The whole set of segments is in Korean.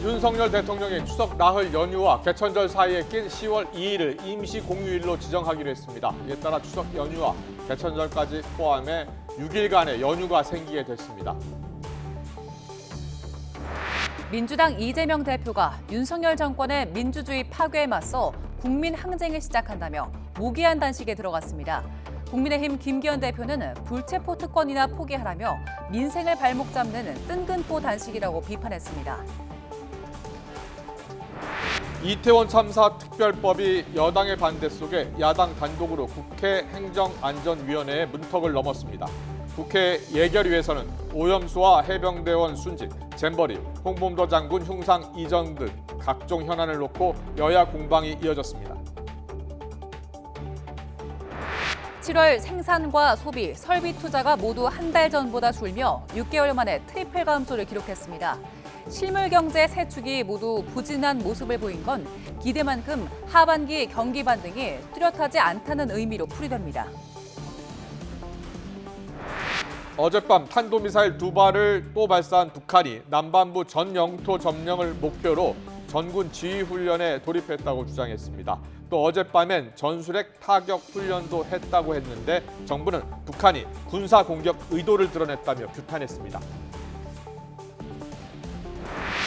윤석열 대통령이 추석 나흘 연휴와 개천절 사이에 낀 10월 2일을 임시 공휴일로 지정하기로 했습니다. 이에 따라 추석 연휴와 개천절까지 포함해 6일간의 연휴가 생기게 됐습니다. 민주당 이재명 대표가 윤석열 정권의 민주주의 파괴에 맞서 국민 항쟁을 시작한다며 무기한 단식에 들어갔습니다. 국민의힘 김기현 대표는 불체포 특권이나 포기하라며 민생을 발목 잡는 뜬금포 단식이라고 비판했습니다. 이태원 참사 특별법이 여당의 반대 속에 야당 단독으로 국회 행정안전위원회의 문턱을 넘었습니다. 국회 예결위에서는 오염수와 해병대원 순직, 잼버리, 홍범도 장군 흉상 이전 등 각종 현안을 놓고 여야 공방이 이어졌습니다. 7월 생산과 소비, 설비 투자가 모두 한 달 전보다 줄며 6개월 만에 트리플 감소를 기록했습니다. 실물 경제 세 축이 모두 부진한 모습을 보인 건 기대만큼 하반기 경기 반등이 뚜렷하지 않다는 의미로 풀이됩니다. 어젯밤 탄도미사일 2발을 또 발사한 북한이 남반부 전 영토 점령을 목표로 전군 지휘훈련에 돌입했다고 주장했습니다. 또 어젯밤엔 전술핵 타격 훈련도 했다고 했는데 정부는 북한이 군사 공격 의도를 드러냈다며 규탄했습니다.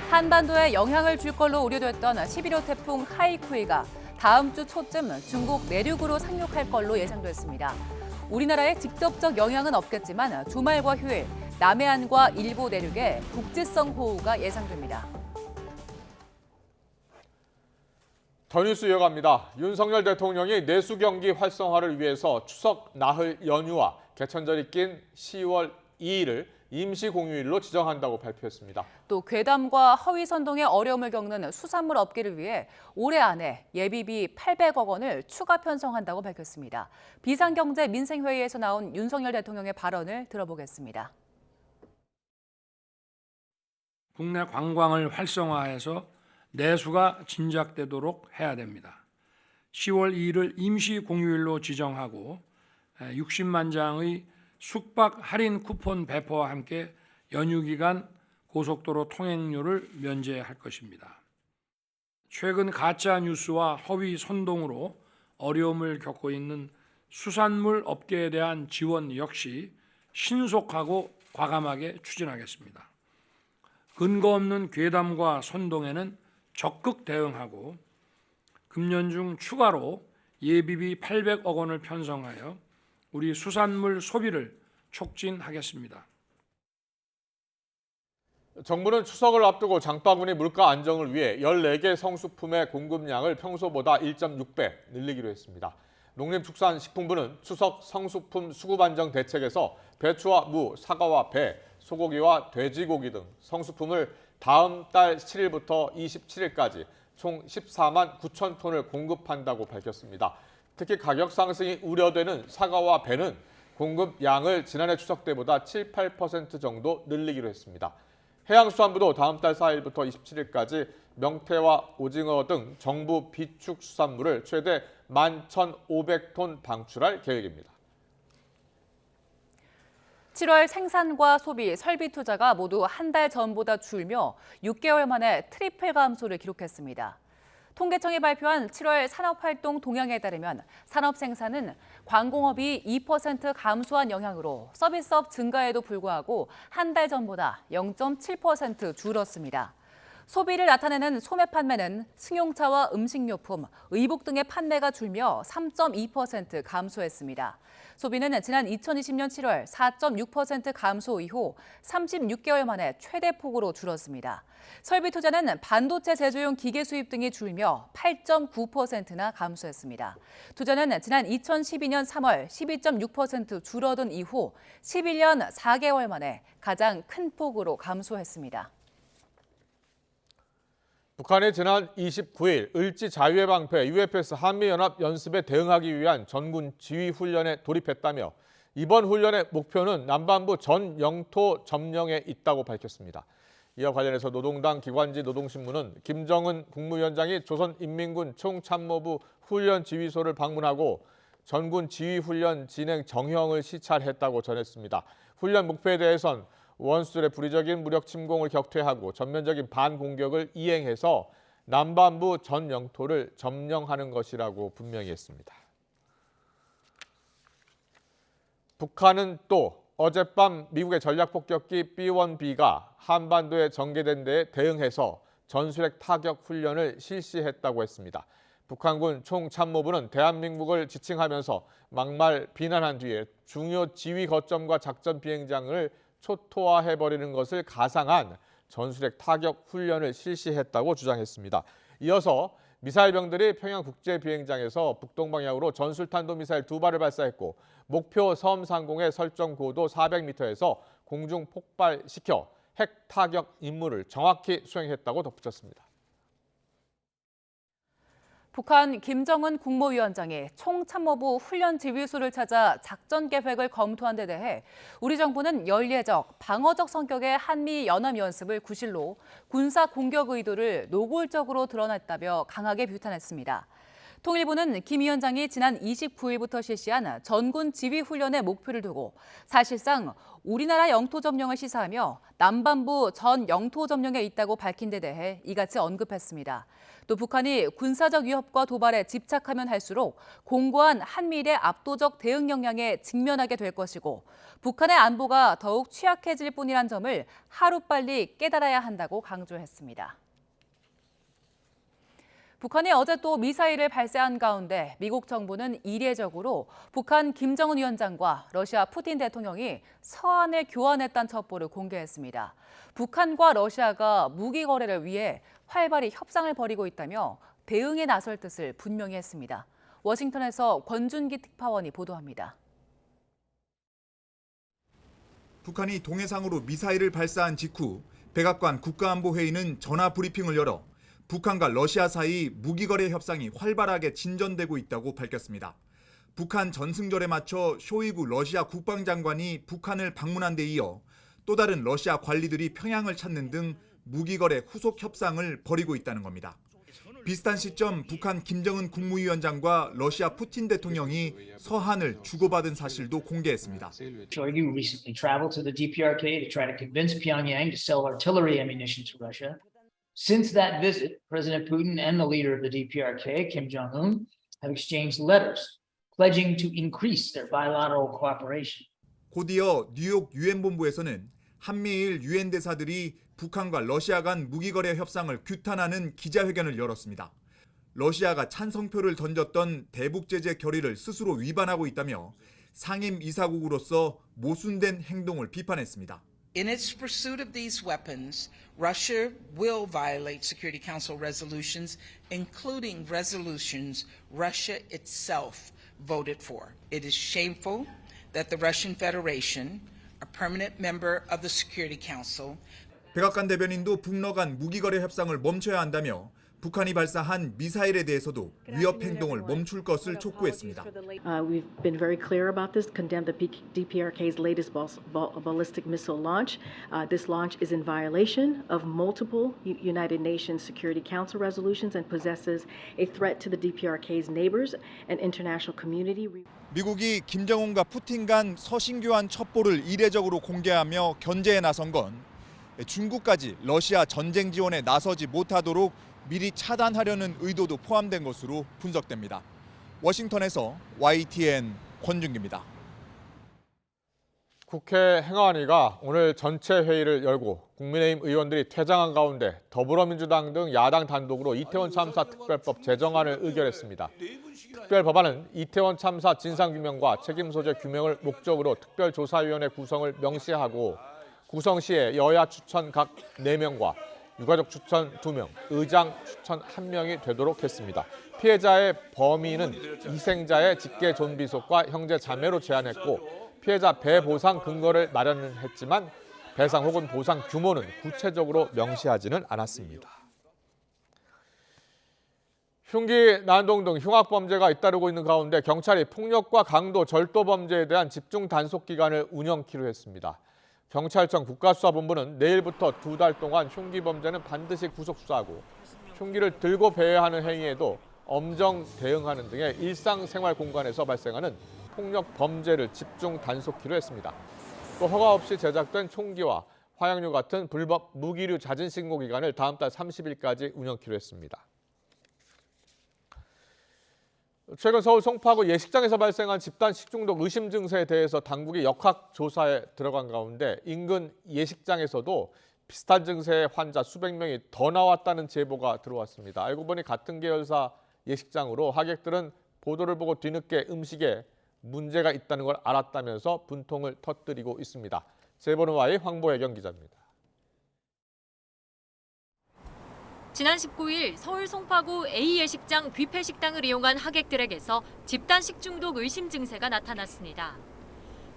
한반도에 영향을 줄 걸로 우려됐던 11호 태풍 하이쿠이가 다음 주 초쯤 중국 내륙으로 상륙할 걸로 예상됐습니다. 우리나라에 직접적 영향은 없겠지만 주말과 휴일, 남해안과 일부 내륙에 국지성 호우가 예상됩니다. 더 뉴스 이어갑니다. 윤석열 대통령이 내수 경기 활성화를 위해서 추석 나흘 연휴와 개천절이 낀 10월 2일을 임시 공휴일로 지정한다고 발표했습니다. 또 괴담과 허위 선동에 어려움을 겪는 수산물 업계를 위해 올해 안에 예비비 800억 원을 추가 편성한다고 밝혔습니다. 비상경제민생회의에서 나온 윤석열 대통령의 발언을 들어보겠습니다. 국내 관광을 활성화해서 내수가 진작되도록 해야 됩니다. 10월 2일을 임시 공휴일로 지정하고 60만 장의 숙박 할인 쿠폰 배포와 함께 연휴 기간 고속도로 통행료를 면제할 것입니다. 최근 가짜 뉴스와 허위 선동으로 어려움을 겪고 있는 수산물 업계에 대한 지원 역시 신속하고 과감하게 추진하겠습니다. 근거 없는 괴담과 선동에는 적극 대응하고 금년 중 추가로 예비비 800억 원을 편성하여 우리 수산물 소비를 촉진하겠습니다. 정부는 추석을 앞두고 장바구니 물가 안정을 위해 14개 성수품의 공급량을 평소보다 1.6배 늘리기로 했습니다. 농림축산식품부는 추석 성수품 수급 안정 대책에서 배추와 무, 사과와 배, 소고기와 돼지고기 등 성수품을 다음 달 7일부터 27일까지 총 14만 9천 톤을 공급한다고 밝혔습니다. 특히 가격 상승이 우려되는 사과와 배는 공급량을 지난해 추석 때보다 7, 8% 정도 늘리기로 했습니다. 해양수산부도 다음 달 4일부터 27일까지 명태와 오징어 등 정부 비축 수산물을 최대 11,500톤 방출할 계획입니다. 7월 생산과 소비, 설비 투자가 모두 한 달 전보다 줄며 6개월 만에 트리플 감소를 기록했습니다. 통계청이 발표한 7월 산업활동 동향에 따르면 산업 생산은 광공업이 2% 감소한 영향으로 서비스업 증가에도 불구하고 한 달 전보다 0.7% 줄었습니다. 소비를 나타내는 소매 판매는 승용차와 음식료품, 의복 등의 판매가 줄며 3.2% 감소했습니다. 소비는 지난 2020년 7월 4.6% 감소 이후 36개월 만에 최대폭으로 줄었습니다. 설비 투자는 반도체 제조용 기계 수입 등이 줄며 8.9%나 감소했습니다. 투자는 지난 2012년 3월 12.6% 줄어든 이후 11년 4개월 만에 가장 큰 폭으로 감소했습니다. 북한이 지난 29일 을지 자유의 방패 UFS 한미연합 연습에 대응하기 위한 전군 지휘훈련에 돌입했다며 이번 훈련의 목표는 남반부 전 영토 점령에 있다고 밝혔습니다. 이와 관련해서 노동당 기관지 노동신문은 김정은 국무위원장이 조선인민군 총참모부 훈련지휘소를 방문하고 전군 지휘훈련 진행 정형을 시찰했다고 전했습니다. 훈련 목표에 대해선 원수들의 불의적인 무력 침공을 격퇴하고 전면적인 반공격을 이행해서 남반부 전 영토를 점령하는 것이라고 분명히 했습니다. 북한은 또 어젯밤 미국의 전략폭격기 B-1B가 한반도에 전개된 데에 대응해서 전술핵 타격 훈련을 실시했다고 했습니다. 북한군 총참모부는 대한민국을 지칭하면서 막말 비난한 뒤에 중요 지휘 거점과 작전 비행장을 초토화해버리는 것을 가상한 전술핵 타격 훈련을 실시했다고 주장했습니다. 이어서 미사일병들이 평양 국제비행장에서 북동방향으로 전술탄도미사일 2발을 발사했고 목표 섬 상공의 설정 고도 400m에서 공중 폭발시켜 핵 타격 임무를 정확히 수행했다고 덧붙였습니다. 북한 김정은 국무위원장이 총참모부 훈련지휘소를 찾아 작전 계획을 검토한 데 대해 우리 정부는 연례적, 방어적 성격의 한미 연합연습을 구실로 군사 공격 의도를 노골적으로 드러냈다며 강하게 비탄했습니다. 통일부는 김 위원장이 지난 29일부터 실시한 전군 지휘훈련의 목표를 두고 사실상 우리나라 영토 점령을 시사하며 남반부 전 영토 점령에 있다고 밝힌 데 대해 이같이 언급했습니다. 또 북한이 군사적 위협과 도발에 집착하면 할수록 공고한 한미일의 압도적 대응 역량에 직면하게 될 것이고 북한의 안보가 더욱 취약해질 뿐이란 점을 하루빨리 깨달아야 한다고 강조했습니다. 북한이 어제 또 미사일을 발사한 가운데 미국 정부는 이례적으로 북한 김정은 위원장과 러시아 푸틴 대통령이 서한을 교환했다는 첩보를 공개했습니다. 북한과 러시아가 무기 거래를 위해 활발히 협상을 벌이고 있다며 대응에 나설 뜻을 분명히 했습니다. 워싱턴에서 권준기 특파원이 보도합니다. 북한이 동해상으로 미사일을 발사한 직후 백악관 국가안보회의는 전화 브리핑을 열어 북한과 러시아 사이 무기거래 협상이 활발하게 진전되고 있다고 밝혔습니다. 북한 전승절에 맞춰 쇼이구 러시아 국방장관이 북한을 방문한 데 이어 또 다른 러시아 관리들이 평양을 찾는 등 무기거래 후속 협상을 벌이고 있다는 겁니다. 비슷한 시점 북한 김정은 국무위원장과 러시아 푸틴 대통령이 서한을 주고받은 사실도 공개했습니다. Shoigu recently traveled to the DPRK to try to convince Pyongyang to sell artillery ammunition to Russia. Since that visit, President Putin and the leader of the DPRK, Kim Jong-un, have exchanged letters pledging to increase their bilateral cooperation. 곧이어 뉴욕 유엔 본부에서는 한미일 유엔 대사들이 북한과 러시아 간 무기거래 협상을 규탄하는 기자회견을 열었습니다. 러시아가 찬성표를 던졌던 대북 제재 결의를 스스로 위반하고 있다며 상임 이사국으로서 모순된 행동을 비판했습니다. In its pursuit of these weapons, Russia will violate Security Council resolutions, including resolutions Russia itself voted for. It is shameful that the Russian Federation, a permanent member of the Security Council, 백악관 대변인도 북러 간 무기거래 협상을 멈춰야 한다며 북한이 발사한 미사일에 대해서도 위협 행동을 멈출 것을 촉구했습니다. We've been very clear about this, condemned the DPRK's latest ballistic missile launch. This launch is in violation of multiple United Nations Security Council resolutions and possesses a threat to the DPRK's neighbors and international community. 미국이 김정은과 푸틴 간 서신 교환 첩보를 이례적으로 공개하며 견제에 나선 건 중국까지 러시아 전쟁 지원에 나서지 못하도록 미리 차단하려는 의도도 포함된 것으로 분석됩니다. 워싱턴에서 YTN 권준기입니다. 국회 행안위가 오늘 전체 회의를 열고 국민의힘 의원들이 퇴장한 가운데 더불어민주당 등 야당 단독으로 이태원 참사 특별법 제정안을 의결했습니다. 특별법안은 이태원 참사 진상규명과 책임 소재 규명을 목적으로 특별조사위원회 구성을 명시하고 구성 시에 여야 추천 각 4명과 유가족 추천 2명, 의장 추천 1명이 되도록 했습니다. 피해자의 범위는 희생자의 직계 존비 속과 형제 자매로 제한했고 피해자 배보상 근거를 마련은 했지만 배상 혹은 보상 규모는 구체적으로 명시하지는 않았습니다. 흉기, 난동 등 흉악범죄가 잇따르고 있는 가운데 경찰이 폭력과 강도, 절도 범죄에 대한 집중 단속 기간을 운영키로 했습니다. 경찰청 국가수사본부는 내일부터 2달 동안 흉기 범죄는 반드시 구속 수사하고 흉기를 들고 배회하는 행위에도 엄정 대응하는 등의 일상생활 공간에서 발생하는 폭력 범죄를 집중 단속키로 했습니다. 또 허가 없이 제작된 총기와 화약류 같은 불법 무기류 잦은 신고 기간을 다음 달 30일까지 운영키로 했습니다. 최근 서울 송파구 예식장에서 발생한 집단 식중독 의심 증세에 대해서 당국이 역학 조사에 들어간 가운데 인근 예식장에서도 비슷한 증세의 환자 수백 명이 더 나왔다는 제보가 들어왔습니다. 알고 보니 같은 계열사 예식장으로 하객들은 보도를 보고 뒤늦게 음식에 문제가 있다는 걸 알았다면서 분통을 터뜨리고 있습니다. 제보는 와이 황보혜경 기자입니다. 지난 19일 서울 송파구 A 예식장 뷔페 식당을 이용한 하객들에게서 집단 식중독 의심 증세가 나타났습니다.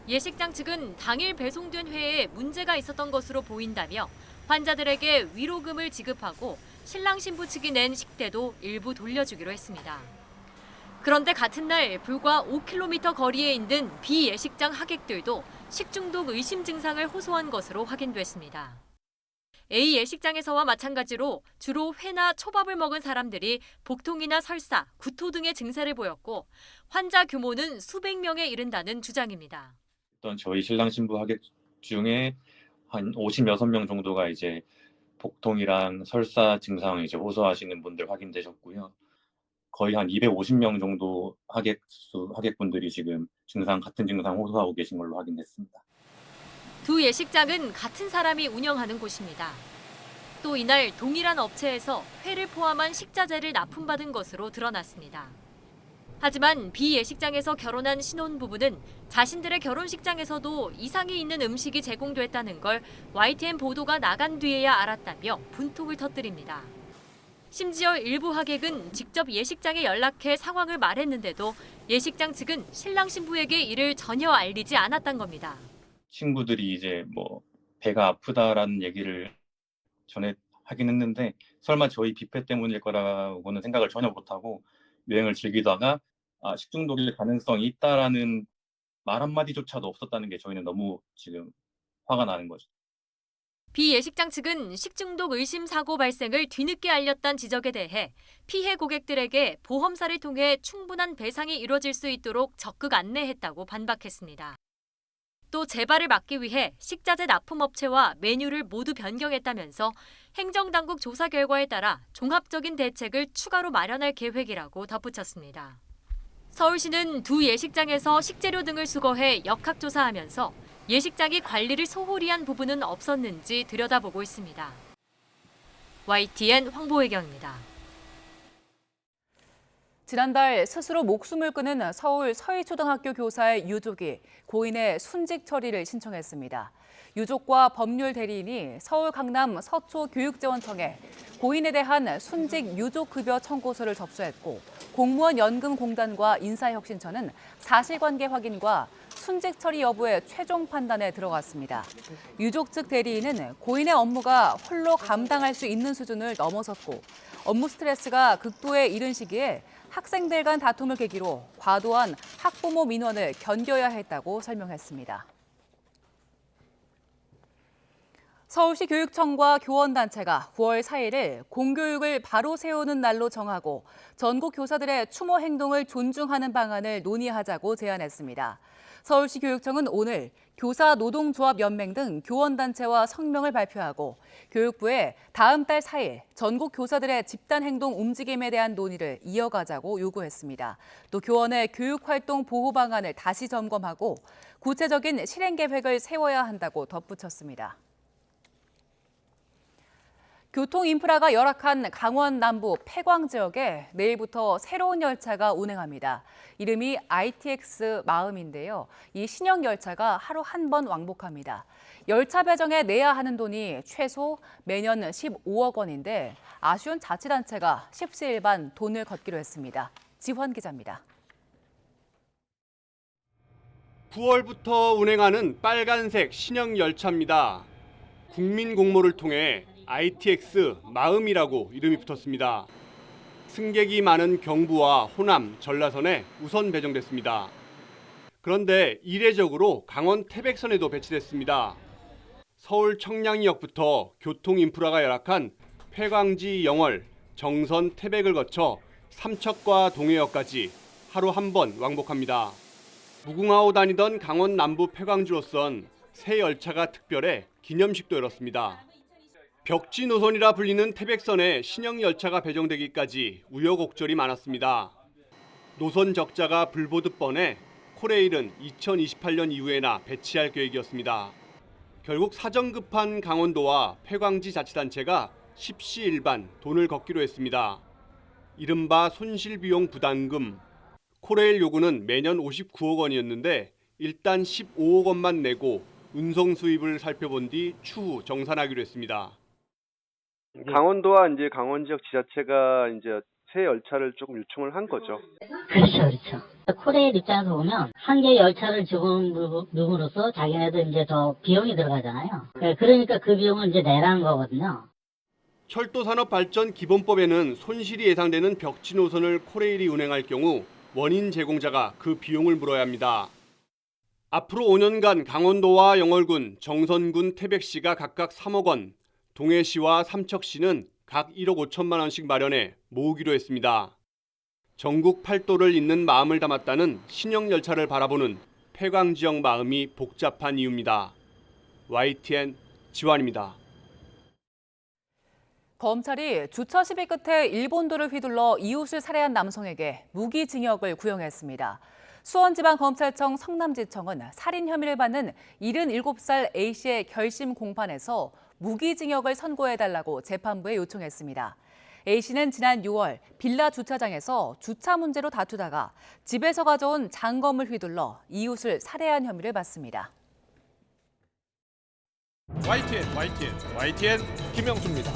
예식장 측은 당일 배송된 회에 문제가 있었던 것으로 보인다며 환자들에게 위로금을 지급하고 신랑 신부 측이 낸 식대도 일부 돌려주기로 했습니다. 그런데 같은 날 불과 5km 거리에 있는 B 예식장 하객들도 식중독 의심 증상을 호소한 것으로 확인됐습니다. A 예식장에서와 마찬가지로 주로 회나 초밥을 먹은 사람들이 복통이나 설사, 구토 등의 증세를 보였고 환자 규모는 수백 명에 이른다는 주장입니다. 저희 신랑 신부 하객 중에 한 56명 정도가 이제 복통이랑 설사 증상을 이제 호소하시는 분들 확인되셨고요. 거의 한 250명 정도 하객분들이 지금 같은 증상 호소하고 계신 걸로 확인됐습니다. 두 예식장은 같은 사람이 운영하는 곳입니다. 또 이날 동일한 업체에서 회를 포함한 식자재를 납품받은 것으로 드러났습니다. 하지만 B 예식장에서 결혼한 신혼부부는 자신들의 결혼식장에서도 이상이 있는 음식이 제공됐다는 걸 YTN 보도가 나간 뒤에야 알았다며 분통을 터뜨립니다. 심지어 일부 하객은 직접 예식장에 연락해 상황을 말했는데도 예식장 측은 신랑 신부에게 이를 전혀 알리지 않았던 겁니다. 친구들이 이제 배가 아프다라는 얘기를 전에 하긴 했는데 설마 저희 뷔페 때문일 거라고는 생각을 전혀 못하고 여행을 즐기다가 식중독일 가능성이 있다라는 말 한마디조차도 없었다는 게 저희는 너무 지금 화가 나는 거죠. B 예식장 측은 식중독 의심 사고 발생을 뒤늦게 알렸다는 지적에 대해 피해 고객들에게 보험사를 통해 충분한 배상이 이루어질 수 있도록 적극 안내했다고 반박했습니다. 또 재발을 막기 위해 식자재 납품업체와 메뉴를 모두 변경했다면서 행정당국 조사 결과에 따라 종합적인 대책을 추가로 마련할 계획이라고 덧붙였습니다. 서울시는 두 예식장에서 식재료 등을 수거해 역학조사하면서 예식장이 관리를 소홀히 한 부분은 없었는지 들여다보고 있습니다. YTN 황보혜경입니다. 지난달 스스로 목숨을 끊은 서울 서희초등학교 교사의 유족이 고인의 순직 처리를 신청했습니다. 유족과 법률 대리인이 서울 강남 서초교육지원청에 고인에 대한 순직 유족급여 청구서를 접수했고 공무원 연금공단과 인사혁신처는 사실관계 확인과 순직 처리 여부의 최종 판단에 들어갔습니다. 유족 측 대리인은 고인의 업무가 홀로 감당할 수 있는 수준을 넘어섰고 업무 스트레스가 극도에 이른 시기에 학생들 간 다툼을 계기로 과도한 학부모 민원을 견뎌야 했다고 설명했습니다. 서울시 교육청과 교원단체가 9월 4일을 공교육을 바로 세우는 날로 정하고 전국 교사들의 추모 행동을 존중하는 방안을 논의하자고 제안했습니다. 서울시 교육청은 오늘 교사 노동조합 연맹 등 교원단체와 성명을 발표하고 교육부에 다음 달 4일 전국 교사들의 집단행동 움직임에 대한 논의를 이어가자고 요구했습니다. 또 교원의 교육활동 보호 방안을 다시 점검하고 구체적인 실행 계획을 세워야 한다고 덧붙였습니다. 교통 인프라가 열악한 강원 남부 폐광 지역에 내일부터 새로운 열차가 운행합니다. 이름이 ITX 마음인데요. 이 신형 열차가 하루 한 번 왕복합니다. 열차 배정에 내야 하는 돈이 최소 매년 15억 원인데 아쉬운 자치단체가 십시일반 돈을 걷기로 했습니다. 지환 기자입니다. 9월부터 운행하는 빨간색 신형 열차입니다. 국민 공모를 통해 ITX 마음이라고 이름이 붙었습니다. 승객이 많은 경부와 호남, 전라선에 우선 배정됐습니다. 그런데 이례적으로 강원 태백선에도 배치됐습니다. 서울 청량리역부터 교통 인프라가 열악한 폐광지 영월, 정선 태백을 거쳐 삼척과 동해역까지 하루 한 번 왕복합니다. 무궁화호 다니던 강원 남부 폐광지로선 새 열차가 특별해 기념식도 열었습니다. 벽지 노선이라 불리는 태백선에 신형 열차가 배정되기까지 우여곡절이 많았습니다. 노선 적자가 불보듯 뻔해 코레일은 2028년 이후에나 배치할 계획이었습니다. 결국 사정 급한 강원도와 폐광지 자치단체가 십시일반 돈을 걷기로 했습니다. 이른바 손실비용 부담금. 코레일 요구는 매년 59억 원이었는데 일단 15억 원만 내고 운송 수입을 살펴본 뒤 추후 정산하기로 했습니다. 강원도와 이제 강원 지역 지자체가 이제 새 열차를 조금 요청을 한 거죠. 그렇죠. 코레일 입장에서 보면 한 개 열차를 죽음으로써 자기네도 이제 더 비용이 들어가잖아요. 그러니까 그 비용을 이제 내라는 거거든요. 철도산업발전기본법에는 손실이 예상되는 벽지 노선을 코레일이 운행할 경우 원인 제공자가 그 비용을 물어야 합니다. 앞으로 5년간 강원도와 영월군, 정선군, 태백시가 각각 3억 원, 동해시와 삼척시는 각 1억 5천만 원씩 마련해 모으기로 했습니다. 전국 팔도를 잇는 마음을 담았다는 신형 열차를 바라보는 폐광 지역 마음이 복잡한 이유입니다. YTN 지환입니다. 검찰이 주차 시비 끝에 일본도를 휘둘러 이웃을 살해한 남성에게 무기징역을 구형했습니다. 수원지방검찰청 성남지청은 살인 혐의를 받는 77살 A씨의 결심 공판에서 무기징역을 선고해달라고 재판부에 요청했습니다. A씨는 지난 6월 빌라 주차장에서 주차 문제로 다투다가 집에서 가져온 장검을 휘둘러 이웃을 살해한 혐의를 받습니다. YTN 김영수입니다.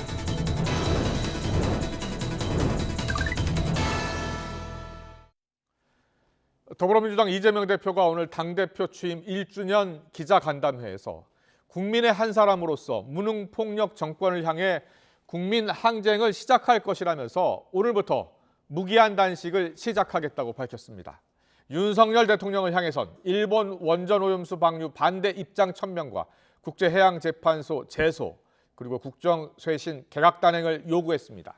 더불어민주당 이재명 대표가 오늘 당대표 취임 1주년 기자간담회에서 국민의 한 사람으로서 무능폭력 정권을 향해 국민 항쟁을 시작할 것이라면서 오늘부터 무기한 단식을 시작하겠다고 밝혔습니다. 윤석열 대통령을 향해선 일본 원전오염수 방류 반대 입장 천명과 국제해양재판소 제소, 그리고 국정쇄신 개각 단행을 요구했습니다.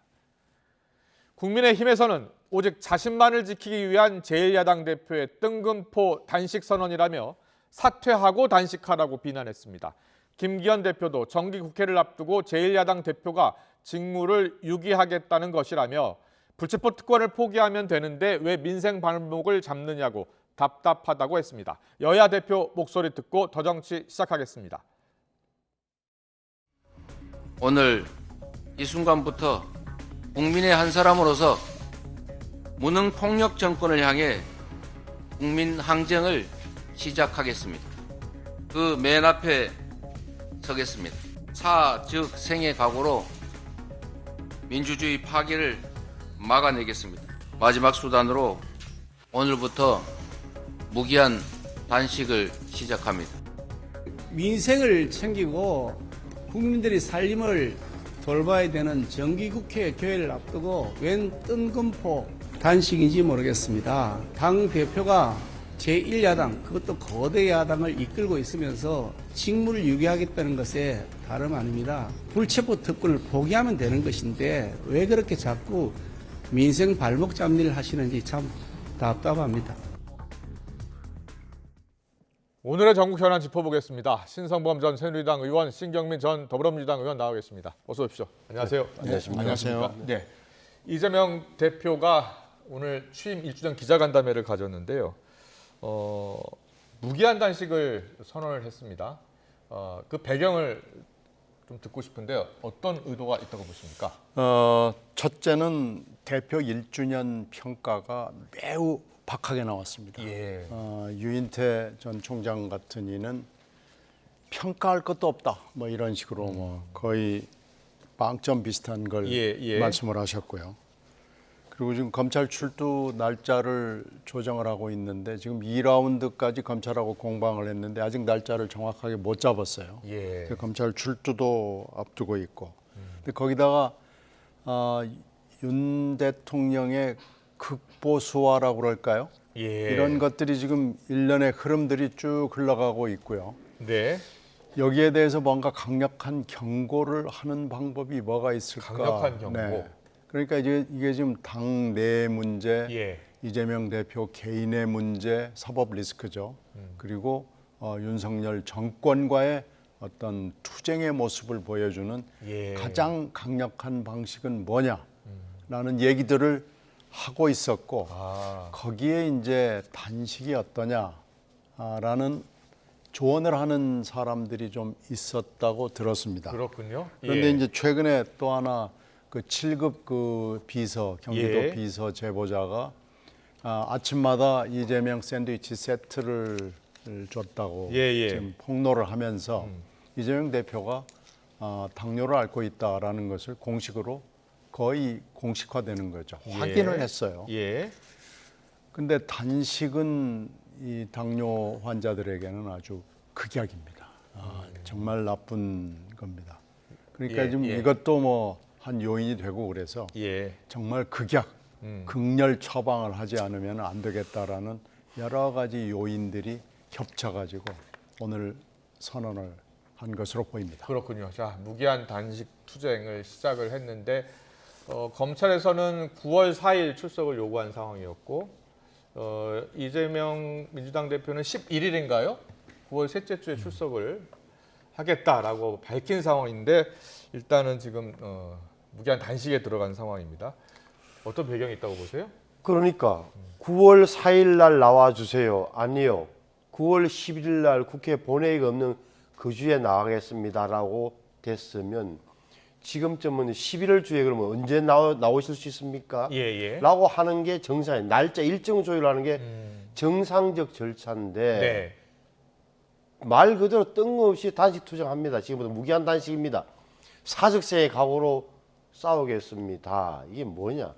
국민의힘에서는 오직 자신만을 지키기 위한 제1야당 대표의 뜬금포 단식 선언이라며 사퇴하고 단식하라고 비난했습니다. 김기현 대표도 정기국회를 앞두고 제1야당 대표가 직무를 유기하겠다는 것이라며 불체포 특권을 포기하면 되는데 왜 민생 발목을 잡느냐고 답답하다고 했습니다. 여야 대표 목소리 듣고 더 정치 시작하겠습니다. 오늘 이 순간부터 국민의 한 사람으로서 무능폭력 정권을 향해 국민 항쟁을 시작하겠습니다. 그 맨 앞에 서겠습니다. 사, 즉 생의 각오로 민주주의 파괴를 막아내겠습니다. 마지막 수단으로 오늘부터 무기한 단식을 시작합니다. 민생을 챙기고 국민들의 살림을 돌봐야 되는 정기국회 교회를 앞두고 웬 뜬금포 단식인지 모르겠습니다. 당 대표가 제1야당, 그것도 거대 야당을 이끌고 있으면서 직무를 유기하겠다는 것에 다름 아닙니다. 불체포 특권을 포기하면 되는 것인데 왜 그렇게 자꾸 민생 발목 잡기를 하시는지 참 답답합니다. 오늘의 전국 현안 짚어보겠습니다. 신성범 전 새누리당 의원, 신경민 전 더불어민주당 의원 나와 계십니다. 어서 오십시오. 안녕하세요. 안녕하세요. 네, 이재명 대표가 오늘 취임 1주년 기자간담회를 가졌는데요. 무기한 단식을 선언을 했습니다. 그 배경을 좀 듣고 싶은데요. 어떤 의도가 있다고 보십니까? 첫째는 대표 1주년 평가가 매우 박하게 나왔습니다. 예. 유인태 전 총장 같은 이는 평가할 것도 없다. 뭐 이런 식으로 뭐 거의 빵점 비슷한 걸 말씀을 하셨고요. 그리고 지금 검찰 출두 날짜를 조정을 하고 있는데 지금 2라운드까지 검찰하고 공방을 했는데 아직 날짜를 정확하게 못 잡았어요. 예. 검찰 출두도 앞두고 있고. 근데 거기다가 윤 대통령의 극보수화라고 그럴까요? 예. 이런 것들이 지금 일련의 흐름들이 쭉 흘러가고 있고요. 네. 여기에 대해서 뭔가 강력한 경고를 하는 방법이 뭐가 있을까? 강력한 경고. 네. 그러니까 이게 지금 당 내 문제, 이재명 대표 개인의 문제, 사법 리스크죠. 그리고 윤석열 정권과의 어떤 투쟁의 모습을 보여주는 가장 강력한 방식은 뭐냐라는 얘기들을 하고 있었고 거기에 이제 단식이 어떠냐라는 조언을 하는 사람들이 좀 있었다고 들었습니다. 그렇군요. 그런데 이제 최근에 또 하나 그 7급 그 비서 경기도 예. 비서 제보자가 아침마다 이재명 샌드위치 세트를 줬다고 지금 폭로를 하면서 이재명 대표가 당뇨를 앓고 있다라는 것을 공식으로 거의 공식화되는 거죠. 확인을 했어요. 근데 단식은 이 당뇨 환자들에게는 아주 극약입니다. 정말 나쁜 겁니다. 그러니까 지금 이것도 뭐 한 요인이 되고 그래서 정말 극약, 극렬 처방을 하지 않으면 안 되겠다라는 여러 가지 요인들이 겹쳐가지고 오늘 선언을 한 것으로 보입니다. 그렇군요. 자, 무기한 단식 투쟁을 시작을 했는데 검찰에서는 9월 4일 출석을 요구한 상황이었고 이재명 민주당 대표는 11일인가요? 9월 셋째 주에 출석을 하겠다라고 밝힌 상황인데 일단은 지금 무기한 단식에 들어간 상황입니다. 어떤 배경이 있다고 보세요? 그러니까 9월 4일 날 나와주세요. 아니요. 9월 11일 날 국회 본회의가 없는 그 주에 나가겠습니다라고 됐으면 지금쯤은 11월 주에 그러면 언제 나오실 수 있습니까? 라고 하는 게 정상이에요. 날짜 일정 조율하는 게 정상적 절차인데 말 그대로 뜬금없이 단식 투쟁합니다. 지금부터 무기한 단식입니다. 사직생의 각오로 싸우겠습니다. 이게 뭐냐?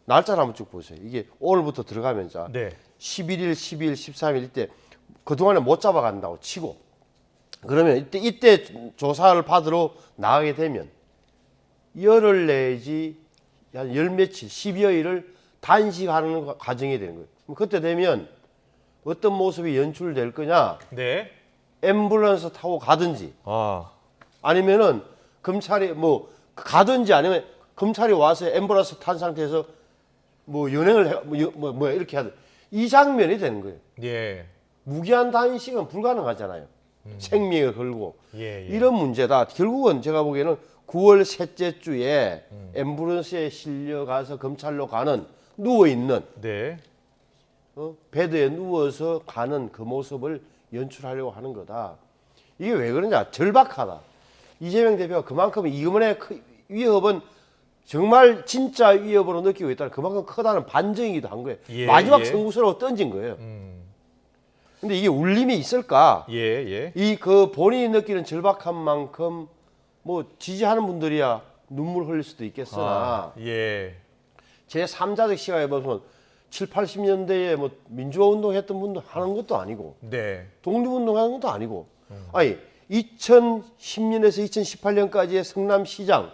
날짜를 한번 쭉 보세요. 이게 오늘부터 들어가면서 11일, 12일, 13일 이때 그동안에 못 잡아간다고 치고 그러면 이때 조사를 받으러 나가게 되면 열흘 내지 한 열 며칠, 10여일을 단식하는 과정이 되는 거예요. 그때 되면 어떤 모습이 연출될 거냐? 앰뷸런스 타고 가든지 아니면은 검찰이 뭐 가든지 아니면 검찰이 와서 앰뷸런스 탄 상태에서 뭐 연행을 뭐 이렇게 하든 이 장면이 되는 거예요. 무기한 단식은 불가능하잖아요. 생명을 걸고 이런 문제다. 결국은 제가 보기에는 9월 셋째 주에 앰뷸런스에 실려가서 검찰로 가는 누워있는 베드에 누워서 가는 그 모습을 연출하려고 하는 거다. 이게 왜 그러냐? 절박하다. 이재명 대표가 그만큼 이번에 위협은 정말 진짜 위협으로 느끼고 있다는 그만큼 크다는 반증이기도 한 거예요. 마지막 선구수라고 던진 거예요. 근데 이게 울림이 있을까? 이 그 본인이 느끼는 절박한 만큼 뭐 지지하는 분들이야 눈물 흘릴 수도 있겠으나 제 3자적 시각에 보면 7, 80년대에 뭐 민주화 운동했던 분들 하는 것도 아니고 독립운동하는 것도 아니고 아니 2010년에서 2018년까지의 성남시장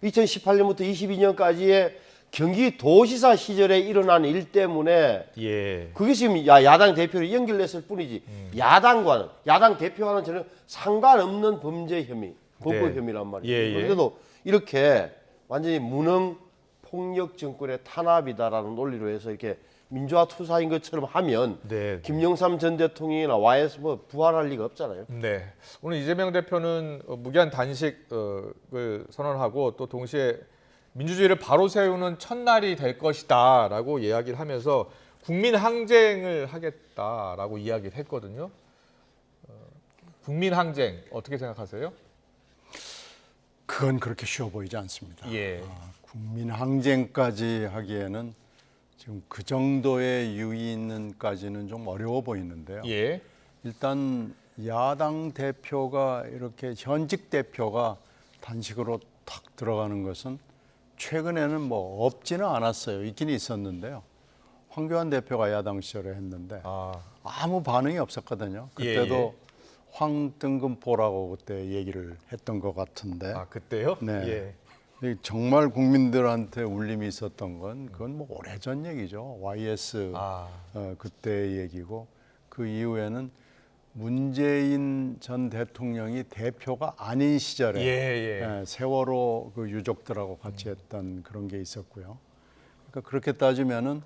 2018년부터 22년까지의 경기도지사 시절에 일어난 일 때문에 그게 지금 야당 대표를 연결했을 뿐이지 야당 대표와는 전혀 상관없는 범죄 혐의, 범법 혐의란 말이에요. 그런데도 이렇게 완전히 무능 폭력 정권의 탄압이다라는 논리로 해서 이렇게 민주화 투사인 것처럼 하면 김영삼 전 대통령이나 YS 뭐 부활할 리가 없잖아요. 오늘 이재명 대표는 무기한 단식을 선언하고 또 동시에 민주주의를 바로 세우는 첫날이 될 것이다라고 이야기를 하면서 국민 항쟁을 하겠다라고 이야기를 했거든요. 국민 항쟁 어떻게 생각하세요? 그건 그렇게 쉬워 보이지 않습니다. 국민 항쟁까지 하기에는 지금 그 정도의 유인까지는 좀 어려워 보이는데요. 일단 야당 대표가 이렇게 현직 대표가 단식으로 탁 들어가는 것은 최근에는 뭐 없지는 않았어요. 있긴 있었는데요. 황교안 대표가 야당 시절에 했는데 아무 반응이 없었거든요. 그때도 황등금포라고 그때 얘기를 했던 것 같은데. 그때요? 정말 국민들한테 울림이 있었던 건 그건 뭐 오래전 얘기죠. YS 그때 얘기고 그 이후에는 문재인 전 대통령이 대표가 아닌 시절에 세월호 그 유족들하고 같이 했던 그런 게 있었고요. 그러니까 그렇게 따지면은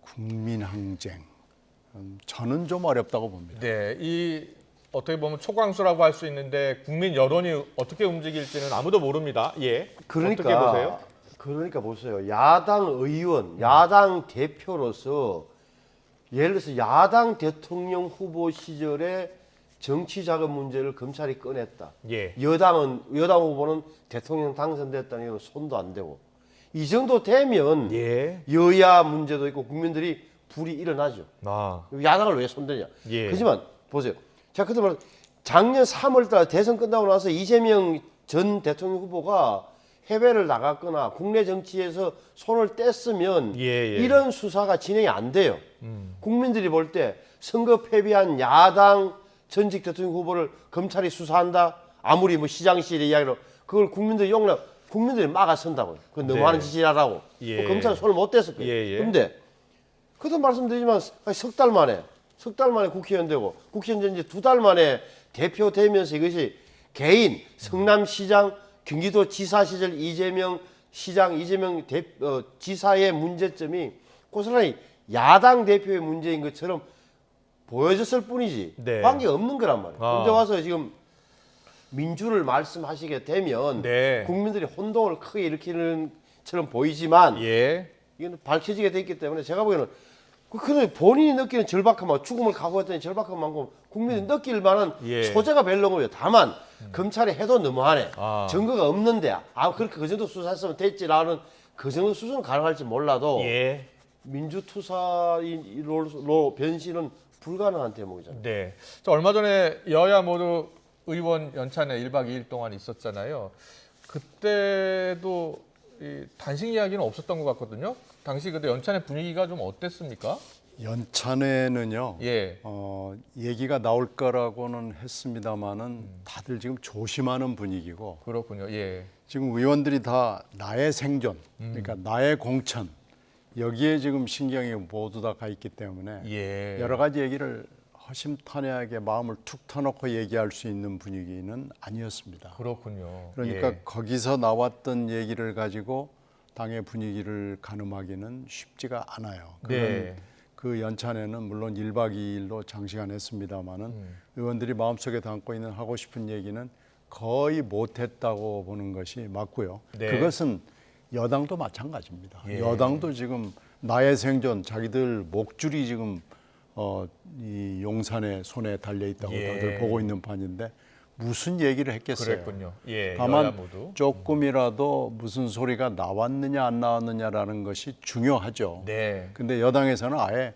국민 항쟁 저는 좀 어렵다고 봅니다. 네, 이 어떻게 보면 초강수라고 할 수 있는데 국민 여론이 어떻게 움직일지는 아무도 모릅니다. 예. 그러니까 어떻게 보세요? 그러니까 보세요. 야당 의원, 야당 대표로서 예를 들어서 야당 대통령 후보 시절에 정치 자금 문제를 검찰이 꺼냈다. 예. 여당 후보는 대통령 당선됐다는 이건 손도 안 대고 이 정도 되면 여야 문제도 있고 국민들이 불이 일어나죠. 야당을 왜 손대냐. 하지만 보세요. 자, 그때 말 작년 3월달 대선 끝나고 나서 이재명 전 대통령 후보가 해외를 나갔거나 국내 정치에서 손을 뗐으면 이런 수사가 진행이 안 돼요. 국민들이 볼 때 선거 패배한 야당 전직 대통령 후보를 검찰이 수사한다. 아무리 뭐 시장실의 이야기로 그걸 국민들이 국민들이 막아선다고요. 그건 너무하는 짓이라고. 검찰은 손을 못 댔을 거예요. 그런데 그도 말씀드리지만 석 달 만에 국회의원 되고 국회의원 된 지 2달 만에 대표 되면서 이것이 개인 성남시장 경기도지사 시절 이재명 시장 지사의 문제점이 고스란히 야당 대표의 문제인 것처럼 보여졌을 뿐이지 관계가 없는 거란 말이에요. 그런데 와서 지금 민주를 말씀하시게 되면 국민들이 혼동을 크게 일으키는 처럼 보이지만 이건 밝혀지게 돼 있기 때문에 제가 보기에는 그 본인이 느끼는 절박함과 죽음을 각오했더니 절박한 만큼 국민이 느낄 만한 소재가 별로 없어요. 다만 검찰이 해도 너무하네. 증거가 없는데 그렇게 그 정도 수사했으면 됐지라는 그 정도 수준은 가능할지 몰라도 민주투사로 변신은 불가능한 대목이잖아요. 네. 얼마 전에 여야 모두 의원 연찬회 1박 2일 동안 있었잖아요. 그때도 이 단식 이야기는 없었던 것 같거든요. 당시 그때 연찬회 분위기가 좀 어땠습니까? 연찬회는요. 얘기가 나올 거라고는 했습니다마는 다들 지금 조심하는 분위기고. 그렇군요. 지금 의원들이 다 나의 생존, 그러니까 나의 공천 여기에 지금 신경이 모두 다 가 있기 때문에 여러 가지 얘기를 허심탄회하게 마음을 툭 터놓고 얘기할 수 있는 분위기는 아니었습니다. 그렇군요. 그러니까 거기서 나왔던 얘기를 가지고 당의 분위기를 가늠하기는 쉽지가 않아요. 그 연찬회는 물론 1박 2일로 장시간 했습니다마는 의원들이 마음속에 담고 있는 하고 싶은 얘기는 거의 못했다고 보는 것이 맞고요. 그것은 여당도 마찬가지입니다. 여당도 지금 나의 생존, 자기들 목줄이 지금 이 용산의 손에 달려 있다고 다들 보고 있는 판인데 무슨 얘기를 했겠어요. 그랬군요. 다만 조금이라도 무슨 소리가 나왔느냐 안 나왔느냐라는 것이 중요하죠. 근데 여당에서는 아예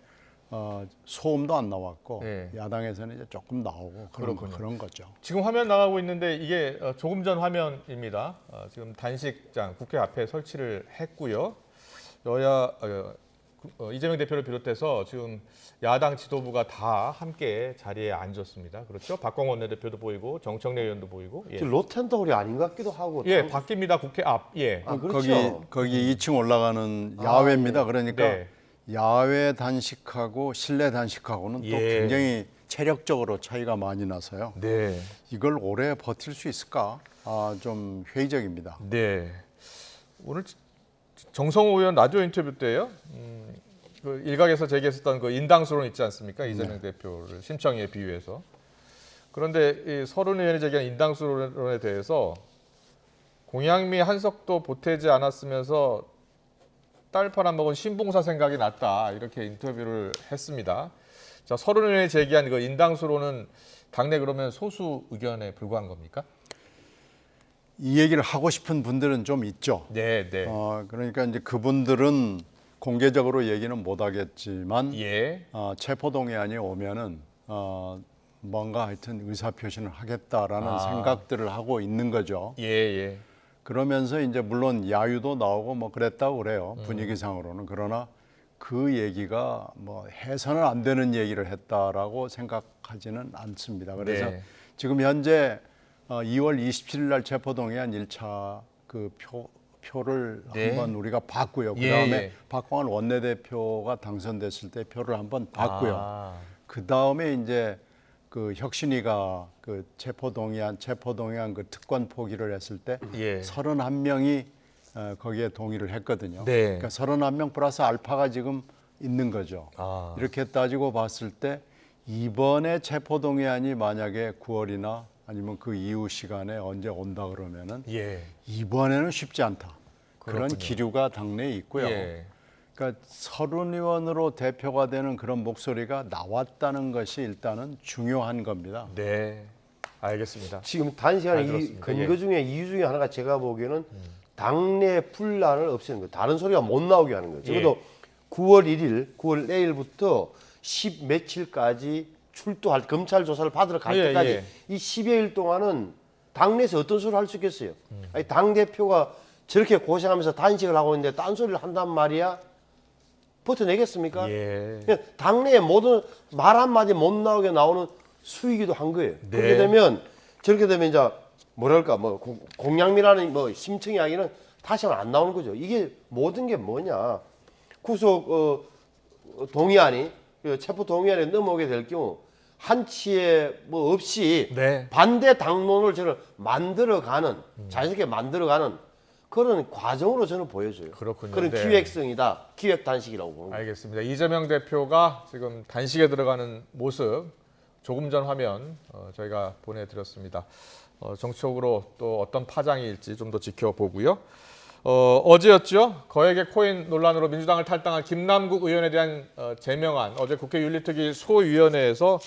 소음도 안 나왔고 야당에서는 이제 조금 나오고 그런 거죠. 지금 화면 나가고 있는데 이게 조금 전 화면입니다. 지금 단식장 국회 앞에 설치를 했고요. 여야 이재명 대표를 비롯해서 지금 야당 지도부가 다 함께 자리에 앉았습니다. 그렇죠? 박광원 원내대표도 보이고 정청래 의원도 보이고. 로텐더홀이 아닌 것 같기도 하고. 바뀝니다. 국회 앞. 그렇죠. 거기 2층 올라가는 야외입니다. 그러니까 야외 단식하고 실내 단식하고는 또 굉장히 체력적으로 차이가 많이 나서요. 이걸 오래 버틸 수 있을까? 좀 회의적입니다. 오늘 정성호 의원 라디오 인터뷰 때요. 그 일각에서 제기했었던 그 인당수론 있지 않습니까? 이재명 대표를 심청위에 비유해서. 그런데 이 서른 의원이 제기한 인당수론에 대해서 공양미 한석도 보태지 않았으면서 딸 팔아먹은 신봉사 생각이 났다. 이렇게 인터뷰를 했습니다. 자, 서른 의원이 제기한 그 인당수론은 당내 그러면 소수 의견에 불과한 겁니까? 이 얘기를 하고 싶은 분들은 좀 있죠. 그러니까 이제 그분들은 공개적으로 얘기는 못 하겠지만 체포동의안이 오면은 뭔가 하여튼 의사표시는 하겠다라는 생각들을 하고 있는 거죠. 그러면서 이제 물론 야유도 나오고 뭐 그랬다고 그래요. 분위기상으로는. 그러나 그 얘기가 뭐 해서는 안 되는 얘기를 했다라고 생각하지는 않습니다. 그래서 지금 현재 2월 27일 날 체포동의안 1차 그 표를 한번 우리가 봤고요. 그다음에 박광원 원내대표가 당선됐을 때 표를 한번 봤고요. 그다음에 이제 그 혁신위가 그 체포동의안 그 특권 포기를 했을 때 31명이 거기에 동의를 했거든요. 그러니까 31명 플러스 알파가 지금 있는 거죠. 아. 이렇게 따지고 봤을 때 이번에 체포동의안이 만약에 9월이나 아니면 그 이후 시간에 언제 온다 그러면은 예. 이번에는 쉽지 않다. 그런 그렇군요. 기류가 당내에 있고요. 예. 그러니까 서른 의원으로 대표가 되는 그런 목소리가 나왔다는 것이 일단은 중요한 겁니다. 네, 알겠습니다. 지금 단시간에 잘 이 들었습니다. 근거 예. 중에 이유 중에 하나가 제가 보기에는 당내 분란을 없애는 거예요. 다른 소리가 못 나오게 하는 거예요. 적어도 9월 1일, 9월 내일부터 10 며칠까지 출두할 검찰 조사를 받으러 갈 때까지 이 10여일 동안은 당내에서 어떤 소리를 할 수 있겠어요? 아니, 당 대표가 저렇게 고생하면서 단식을 하고 있는데 딴소리를 한단 말이야? 버텨내겠습니까? 그냥 당내에 모든 말 한마디 못 나오게 나오는 수위기도 한 거예요. 그렇게 되면 저렇게 되면 이제 뭐랄까 뭐 공약미라는 뭐 심층 이야기는 다시 한번 안 나오는 거죠. 이게 모든 게 뭐냐? 구속 동의안이 체포 동의안에 넘어오게 될 경우 한치의 뭐 없이 반대 당론을 저는 만들어가는 자연스럽게 만들어가는 그런 과정으로 저는 보여져요. 그렇군요. 그런 네. 기획성이다, 기획 단식이라고 보는 거예요. 알겠습니다. 이재명 대표가 지금 단식에 들어가는 모습 조금 전 화면 저희가 보내드렸습니다. 정치적으로 또 어떤 파장일지 좀 더 지켜보고요. 어제였죠. 거액의 코인 논란으로 민주당을 탈당한 김남국 의원에 대한 제명안 어제 국회 윤리특위 소위원회에서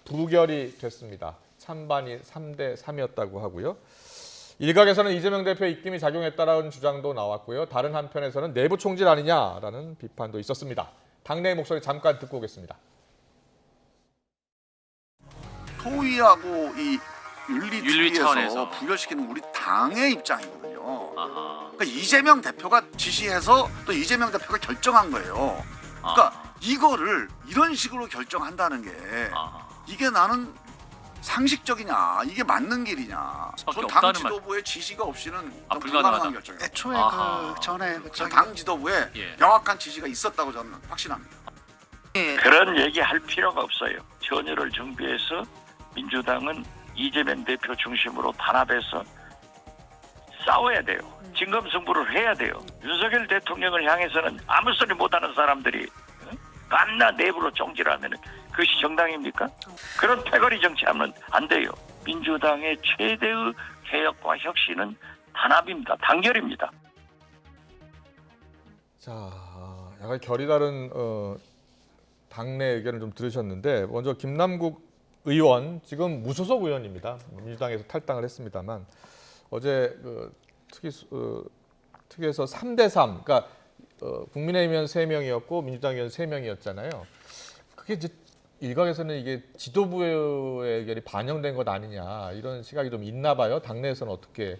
부결이 됐습니다. 찬반이 3대 3이었다고 하고요. 일각에서는 이재명 대표의 입김이 작용했다라는 주장도 나왔고요. 다른 한편에서는 내부 총질 아니냐라는 비판도 있었습니다. 당내의 목소리 잠깐 듣고 오겠습니다. 소위하고 이 윤리특위에서 부결시키는 우리 당의 입장이거든요. 그러니까 이재명 대표가 지시해서 또 이재명 대표가 결정한 거예요. 그러니까 이거를 이런 식으로 결정한다는 게 이게 나는 상식적이냐, 이게 맞는 길이냐. 당 지도부의 지시가 없이는 불가능한 결정이에요. 애초에 그 전에 당 지도부에 명확한 지시가 있었다고 저는 확신합니다. 그런 얘기할 필요가 없어요. 전열을 정비해서 민주당은 이재명 대표 중심으로 단합해서 싸워야 돼요. 진검승부를 해야 돼요. 윤석열 대통령을 향해서는 아무 소리 못하는 사람들이 밤낮 내부로 총질하면 그것이 정당입니까? 그런 패거리 정치하면 안 돼요. 민주당의 최대의 개혁과 혁신은 단합입니다. 단결입니다. 자, 약간 결이 다른 당내 의견을 좀 들으셨는데 먼저 김남국 의원 지금 무소속 의원입니다. 민주당에서 탈당을 했습니다만 어제 특위에서 3대 3, 그러니까 국민의힘 의원 3명이었고 민주당 의원 3명이었잖아요. 그게 이제 일각에서는 이게 지도부의 의견이 반영된 것 아니냐 이런 시각이 좀 있나 봐요. 당내에서는 어떻게